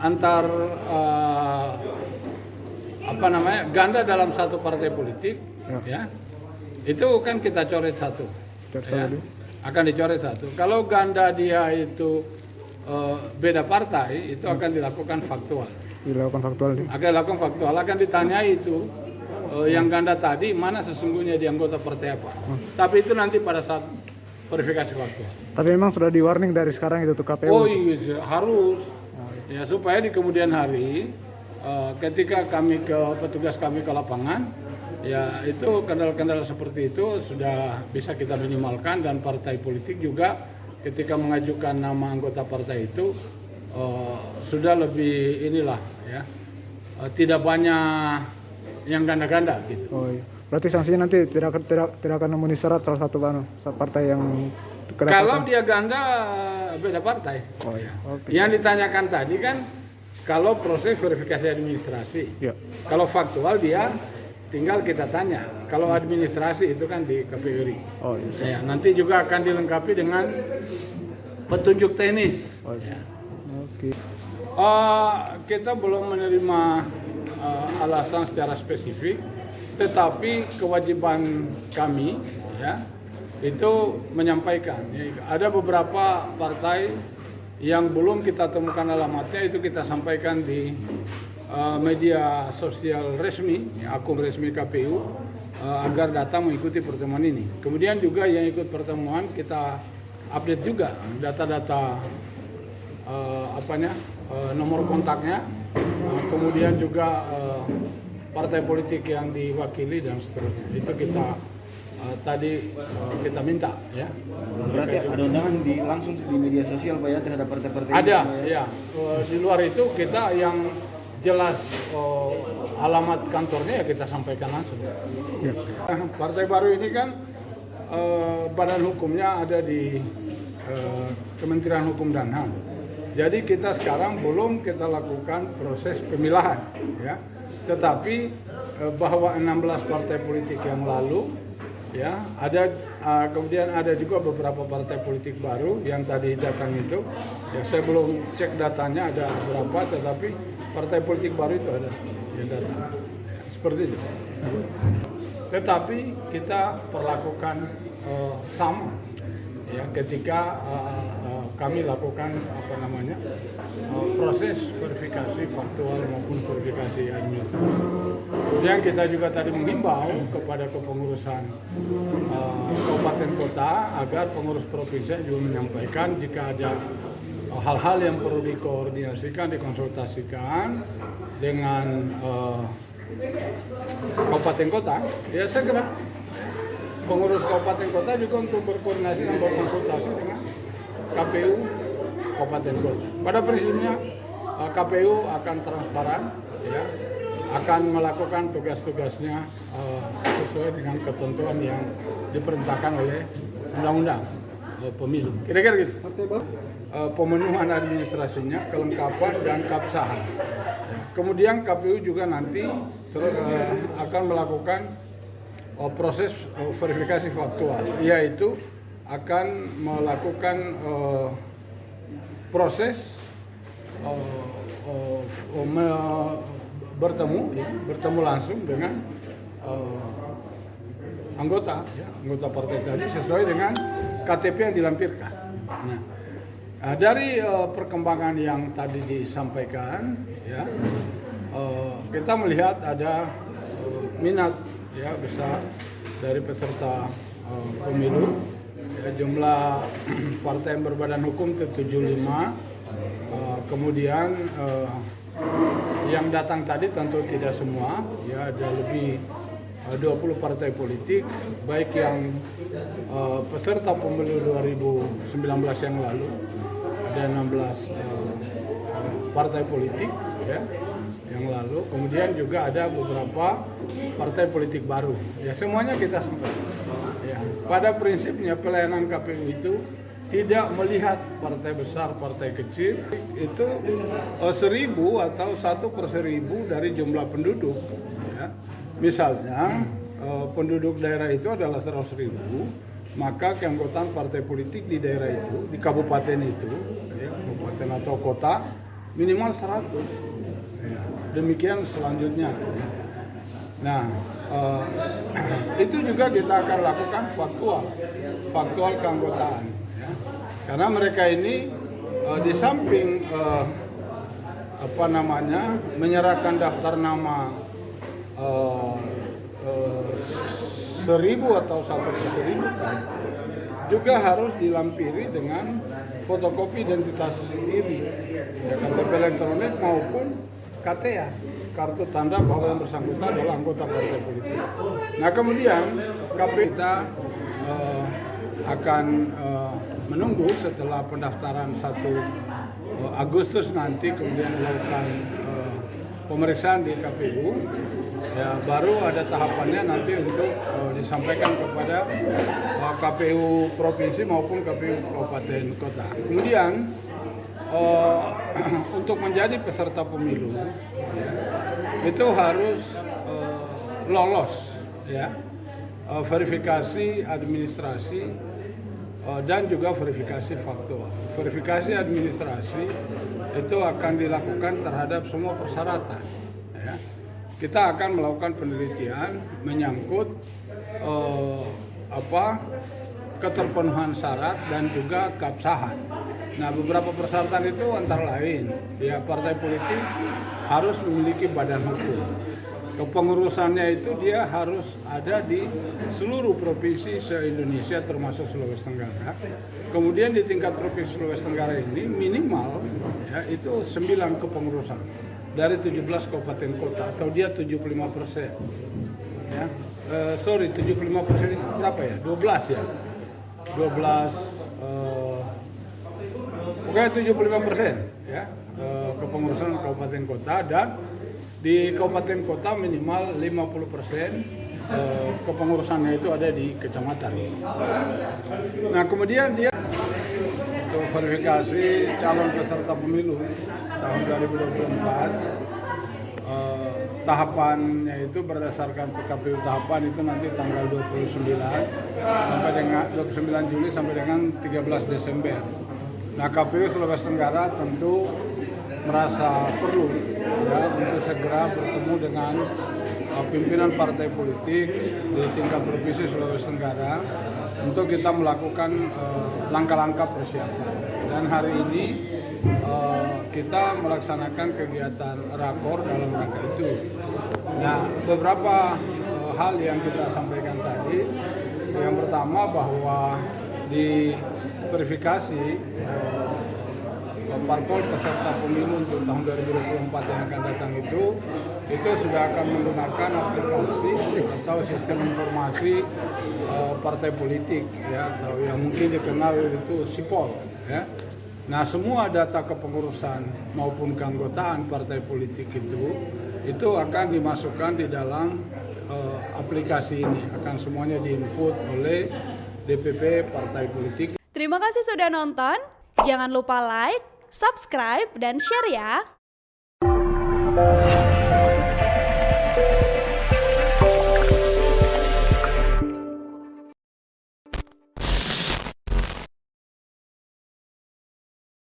antar ganda dalam satu partai politik, ya itu kan kita coret satu, ya, akan dicoret satu. Kalau ganda dia itu beda partai, itu akan dilakukan faktual. Akan dilakukan faktual, akan ditanyai itu yang ganda tadi mana sesungguhnya di anggota partai apa. Tapi itu nanti pada saat verifikasi faktual. Tapi memang sudah di warning dari sekarang itu tuh KPU. Oh iya, harus. Ya supaya di kemudian hari ketika petugas kami ke lapangan, ya itu kendala-kendala seperti itu sudah bisa kita minimalkan, dan partai politik juga ketika mengajukan nama anggota partai itu sudah lebih tidak banyak yang ganda-ganda gitu. Oh iya. Berarti sanksinya nanti tidak akan memenuhi syarat salah satu partai yang kedapatan. Kalau dia ganda beda partai. Oh iya. Okay. Yang ditanyakan tadi kan kalau proses verifikasi administrasi. Ya. Kalau faktual dia tinggal kita tanya. Kalau administrasi itu kan di KPU RI. Oh iya. Ya, nanti juga akan dilengkapi dengan petunjuk teknis. Oh iya. Ya. Oke. Kita belum menerima alasan secara spesifik, tetapi kewajiban kami ya itu menyampaikan. Ada beberapa partai yang belum kita temukan alamatnya, itu kita sampaikan di media sosial resmi, akun resmi KPU, agar datang mengikuti pertemuan ini. Kemudian juga yang ikut pertemuan kita update juga data-data nomor kontaknya, kemudian juga partai politik yang diwakili dan seterusnya. Itu kita kita minta ya. Berarti ada undangan langsung di media sosial Pak ya terhadap partai-partai ada ya. Di luar itu kita yang jelas alamat kantornya ya kita sampaikan langsung ya. Partai baru ini kan badan hukumnya ada di Kementerian Hukum dan HAM. Jadi kita sekarang belum kita lakukan proses pemilahan ya. Tetapi bahwa 16 partai politik yang lalu ya ada kemudian ada juga beberapa partai politik baru yang tadi datang itu ya, saya belum cek datanya ada berapa, tetapi partai politik baru itu ada yang datang ya, seperti itu. Tetapi kita perlakukan sama ya ketika kami lakukan proses verifikasi faktual maupun verifikasi administrasi. Kemudian kita juga tadi menghimbau kepada kepengurusan kabupaten kota agar pengurus provinsi juga menyampaikan jika ada hal-hal yang perlu dikoordinasikan, dikonsultasikan dengan kabupaten kota, ya segera pengurus kabupaten kota juga untuk berkoordinasi dan berkonsultasi dengan KPU kabupaten kota. Pada prinsipnya KPU akan transparan, ya, akan melakukan tugas-tugasnya sesuai dengan ketentuan yang diperintahkan oleh undang-undang pemilu. Kira-kira gitu. Pemenuhan administrasinya, kelengkapan dan keabsahan. Kemudian KPU juga nanti akan melakukan proses verifikasi faktual, yaitu akan melakukan proses bertemu langsung dengan anggota partai tadi sesuai dengan KTP yang dilampirkan. Nah, dari perkembangan yang tadi disampaikan, ya, kita melihat ada minat ya besar dari peserta pemilu. Ya, jumlah partai yang berbadan hukum itu 75. Kemudian yang datang tadi tentu tidak semua, ya ada lebih 20 partai politik, baik yang peserta pemilu 2019 yang lalu, ada 16 partai politik ya yang lalu, kemudian juga ada beberapa partai politik baru. Ya semuanya kita sampaikan. Ya, pada prinsipnya pelayanan KPU itu tidak melihat partai besar, partai kecil, itu 1000 atau 1/1000 dari jumlah penduduk. Ya. Misalnya penduduk daerah itu adalah 100.000, maka keanggotaan partai politik di daerah itu, di kabupaten itu, ya, kabupaten atau kota, minimal 100. Ya, demikian selanjutnya. Nah, itu juga kita akan lakukan faktual keanggotaan. Ya. Karena mereka ini di samping menyerahkan daftar nama 1.000 atau 1.000 juga harus dilampiri dengan fotokopi identitas diri, ya, KTP elektronik maupun KTA, kartu tanda bahwa yang bersangkutan adalah anggota partai politik. Nah kemudian KPU kita akan menunggu setelah pendaftaran 1 Agustus nanti, kemudian melakukan pemeriksaan di KPU. Ya, baru ada tahapannya nanti untuk disampaikan kepada KPU provinsi maupun KPU kabupaten kota. Kemudian untuk menjadi peserta pemilu ya, itu harus lolos ya, verifikasi administrasi dan juga verifikasi faktual. Verifikasi administrasi itu akan dilakukan terhadap semua persyaratan. Ya. Kita akan melakukan penelitian menyangkut keterpenuhan syarat dan juga keabsahan. Nah, beberapa persyaratan itu antara lain, ya partai politik harus memiliki badan hukum. Kepengurusannya itu dia harus ada di seluruh provinsi se-Indonesia termasuk Sulawesi Tenggara. Kemudian di tingkat provinsi Sulawesi Tenggara ini minimal ya itu 9 kepengurusan dari 17 kabupaten kota atau dia 75%. Ya. 75% itu berapa ya? 12 ya. 12 pokoknya 75% ya. Kepengurusan kabupaten kota, dan di kabupaten kota minimal 50% kepengurusannya itu ada di kecamatan. Nah, kemudian dia untuk verifikasi calon peserta pemilu tahun 2024, tahapannya itu berdasarkan PKPU tahapan itu nanti tanggal 29 Juli sampai dengan 13 Desember. Nah, KPU Sulawesi Tenggara tentu merasa perlu ya untuk segera bertemu dengan pimpinan partai politik di tingkat provinsi Sulawesi Tenggara untuk kita melakukan langkah-langkah persiapan. Dan hari ini kita melaksanakan kegiatan rakor dalam rangka itu. Nah, beberapa hal yang kita sampaikan tadi, yang pertama bahwa di verifikasi parpol peserta pemilu untuk tahun 2024 yang akan datang itu sudah akan menggunakan aplikasi atau sistem informasi partai politik ya, atau yang mungkin dikenal itu SIPOL ya. Nah, semua data kepengurusan maupun keanggotaan partai politik itu akan dimasukkan di dalam aplikasi ini, akan semuanya diinput oleh DPP partai politik. Terima kasih sudah nonton. Jangan lupa like, subscribe, dan share ya.